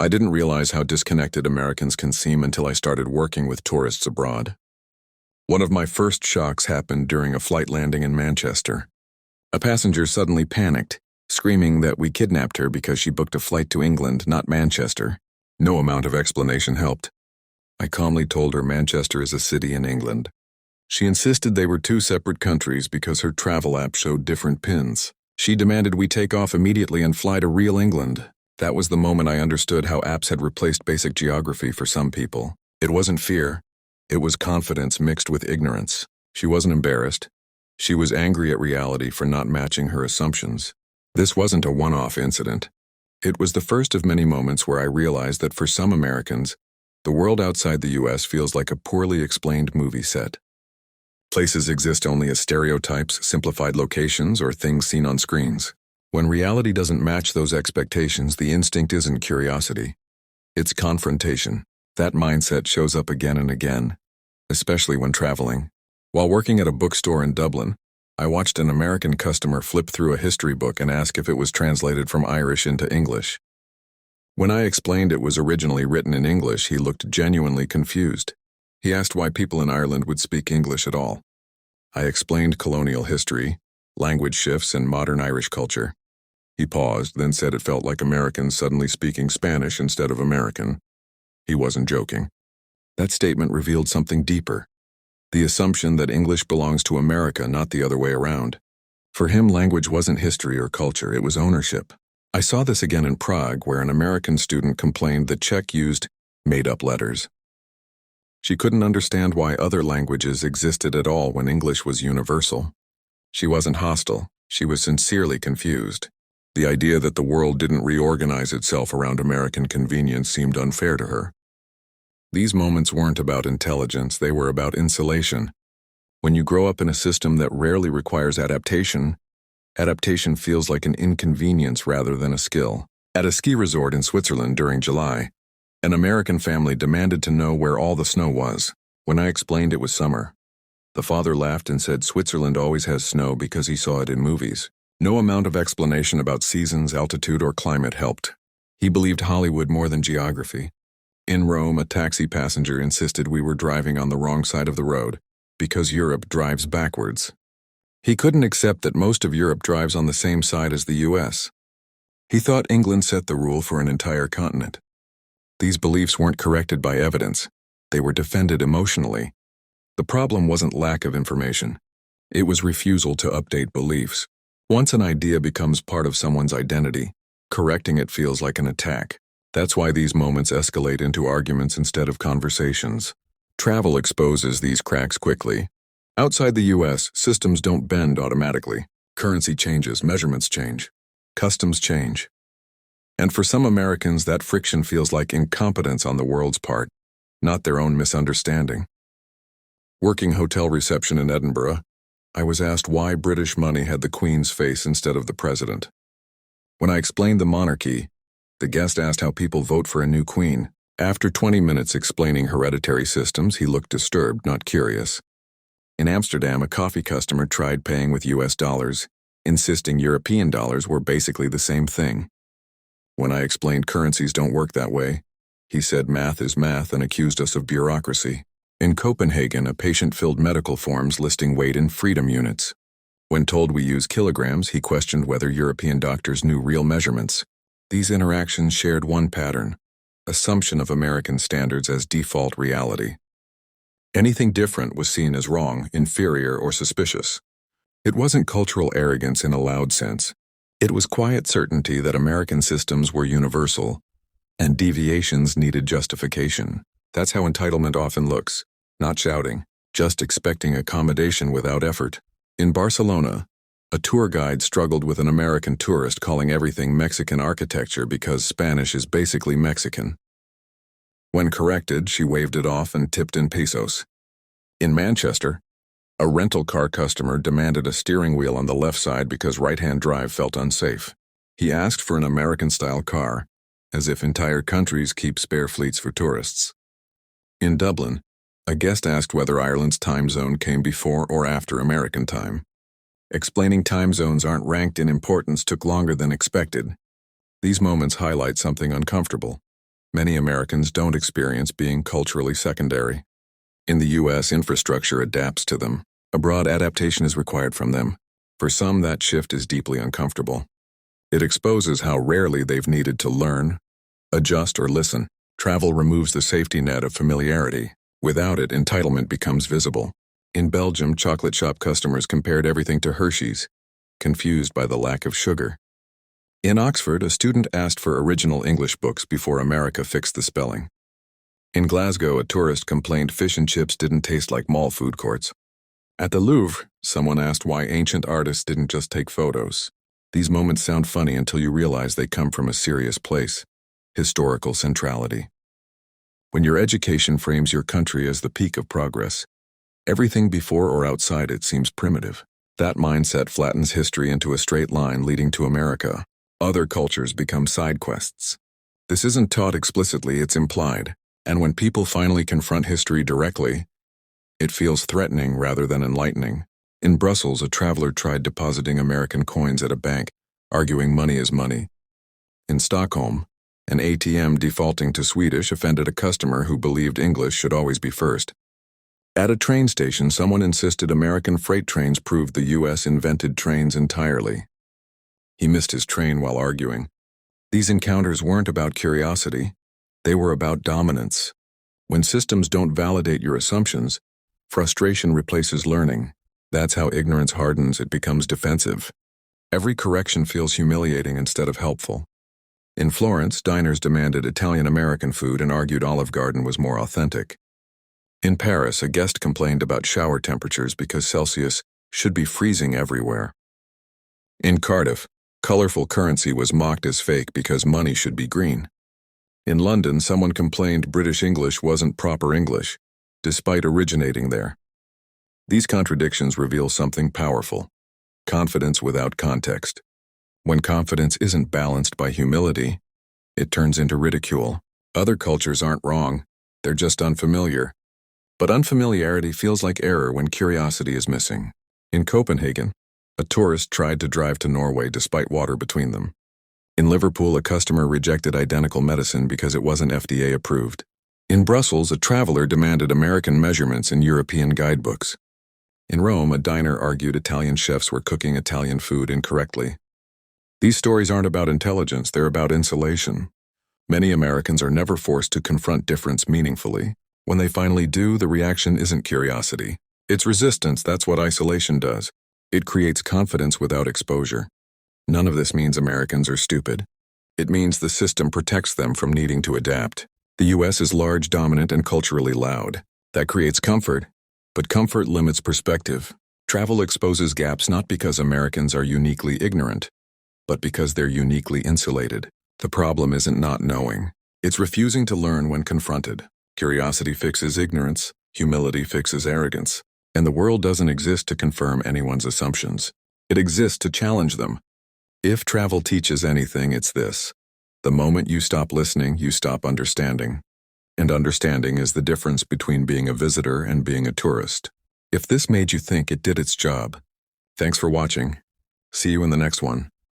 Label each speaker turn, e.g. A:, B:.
A: I didn't realize how disconnected Americans can seem until I started working with tourists abroad. One of my first shocks happened during a flight landing in Manchester. A passenger suddenly panicked, screaming that we kidnapped her because she booked a flight to England, not Manchester. No amount of explanation helped. I calmly told her Manchester is a city in England. She insisted they were two separate countries because her travel app showed different pins. She demanded we take off immediately and fly to real England. That was the moment I understood how apps had replaced basic geography for some people. It wasn't fear. It was confidence mixed with ignorance. She wasn't embarrassed. She was angry at reality for not matching her assumptions. This wasn't a one-off incident. It was the first of many moments where I realized that for some Americans, the world outside the US feels like a poorly explained movie set. Places exist only as stereotypes, simplified locations, or things seen on screens. When reality doesn't match those expectations, the instinct isn't curiosity. It's confrontation. That mindset shows up again and again, especially when traveling. While working at a bookstore in Dublin, I watched an American customer flip through a history book and ask if it was translated from Irish into English. When I explained it was originally written in English, he looked genuinely confused. He asked why people in Ireland would speak English at all. I explained colonial history, language shifts, and modern Irish culture. He paused, then said it felt like Americans suddenly speaking Spanish instead of American. He wasn't joking. That statement revealed something deeper. The assumption that English belongs to America, not the other way around. For him, language wasn't history or culture, it was ownership. I saw this again in Prague, where an American student complained that Czech used made-up letters. She couldn't understand why other languages existed at all when English was universal. She wasn't hostile, she was sincerely confused. The idea that the world didn't reorganize itself around American convenience seemed unfair to her. These moments weren't about intelligence, they were about insulation. When you grow up in a system that rarely requires adaptation, adaptation feels like an inconvenience rather than a skill. At a ski resort in Switzerland during July, an American family demanded to know where all the snow was. When I explained it was summer, the father laughed and said Switzerland always has snow because he saw it in movies. No amount of explanation about seasons, altitude, or climate helped. He believed Hollywood more than geography. In Rome, a taxi passenger insisted we were driving on the wrong side of the road, because Europe drives backwards. He couldn't accept that most of Europe drives on the same side as the US. He thought England set the rule for an entire continent. These beliefs weren't corrected by evidence. They were defended emotionally. The problem wasn't lack of information. It was refusal to update beliefs. Once an idea becomes part of someone's identity, correcting it feels like an attack. That's why these moments escalate into arguments instead of conversations. Travel exposes these cracks quickly. Outside the US, systems don't bend automatically. Currency changes, measurements change, customs change. And for some Americans, that friction feels like incompetence on the world's part, not their own misunderstanding. Working hotel reception in Edinburgh, I was asked why British money had the Queen's face instead of the president. When I explained the monarchy, the guest asked how people vote for a new queen. After 20 minutes explaining hereditary systems, he looked disturbed, not curious. In Amsterdam, a coffee customer tried paying with US dollars, insisting European dollars were basically the same thing. When I explained currencies don't work that way, he said math is math and accused us of bureaucracy. In Copenhagen, a patient filled medical forms listing weight in freedom units. When told we use kilograms, he questioned whether European doctors knew real measurements. These interactions shared one pattern: assumption of American standards as default reality. Anything different was seen as wrong, inferior, or suspicious. It wasn't cultural arrogance in a loud sense. It was quiet certainty that American systems were universal, and deviations needed justification. That's how entitlement often looks, not shouting, just expecting accommodation without effort. In Barcelona, a tour guide struggled with an American tourist calling everything Mexican architecture because Spanish is basically Mexican. When corrected, she waved it off and tipped in pesos. In Manchester, a rental car customer demanded a steering wheel on the left side because right-hand drive felt unsafe. He asked for an American-style car, as if entire countries keep spare fleets for tourists. In Dublin, a guest asked whether Ireland's time zone came before or after American time. Explaining time zones aren't ranked in importance took longer than expected. These moments highlight something uncomfortable. Many Americans don't experience being culturally secondary. In the U.S., infrastructure adapts to them. Abroad, adaptation is required from them. For some, that shift is deeply uncomfortable. It exposes how rarely they've needed to learn, adjust, or listen. Travel removes the safety net of familiarity. Without it, entitlement becomes visible. In Belgium, chocolate shop customers compared everything to Hershey's, confused by the lack of sugar. In Oxford, a student asked for original English books before America fixed the spelling. In Glasgow, a tourist complained fish and chips didn't taste like mall food courts. At the Louvre, someone asked why ancient artists didn't just take photos. These moments sound funny until you realize they come from a serious place: historical centrality. When your education frames your country as the peak of progress, everything before or outside it seems primitive. That mindset flattens history into a straight line leading to America. Other cultures become side quests. This isn't taught explicitly, it's implied. And when people finally confront history directly, it feels threatening rather than enlightening. In Brussels, a traveler tried depositing American coins at a bank, arguing money is money. In Stockholm, an ATM defaulting to Swedish offended a customer who believed English should always be first. At a train station, someone insisted American freight trains proved the U.S. invented trains entirely. He missed his train while arguing. These encounters weren't about curiosity. They were about dominance. When systems don't validate your assumptions, frustration replaces learning. That's how ignorance hardens, it becomes defensive. Every correction feels humiliating instead of helpful. In Florence, diners demanded Italian-American food and argued Olive Garden was more authentic. In Paris, a guest complained about shower temperatures because Celsius should be freezing everywhere. In Cardiff, colorful currency was mocked as fake because money should be green. In London, someone complained British English wasn't proper English, despite originating there. These contradictions reveal something powerful: confidence without context. When confidence isn't balanced by humility, it turns into ridicule. Other cultures aren't wrong, they're just unfamiliar. But unfamiliarity feels like error when curiosity is missing. In Copenhagen, a tourist tried to drive to Norway despite water between them. In Liverpool, a customer rejected identical medicine because it wasn't FDA approved. In Brussels, a traveler demanded American measurements in European guidebooks. In Rome, a diner argued Italian chefs were cooking Italian food incorrectly. These stories aren't about intelligence, they're about insulation. Many Americans are never forced to confront difference meaningfully. When they finally do, the reaction isn't curiosity. It's resistance. That's what isolation does. It creates confidence without exposure. None of this means Americans are stupid. It means the system protects them from needing to adapt. The U.S. is large, dominant, and culturally loud. That creates comfort, but comfort limits perspective. Travel exposes gaps not because Americans are uniquely ignorant, but because they're uniquely insulated. The problem isn't not knowing. It's refusing to learn when confronted. Curiosity fixes ignorance, humility fixes arrogance. And the world doesn't exist to confirm anyone's assumptions. It exists to challenge them. If travel teaches anything, it's this: the moment you stop listening, you stop understanding. And understanding is the difference between being a visitor and being a tourist. If this made you think, it did its job. Thanks for watching. See you in the next one.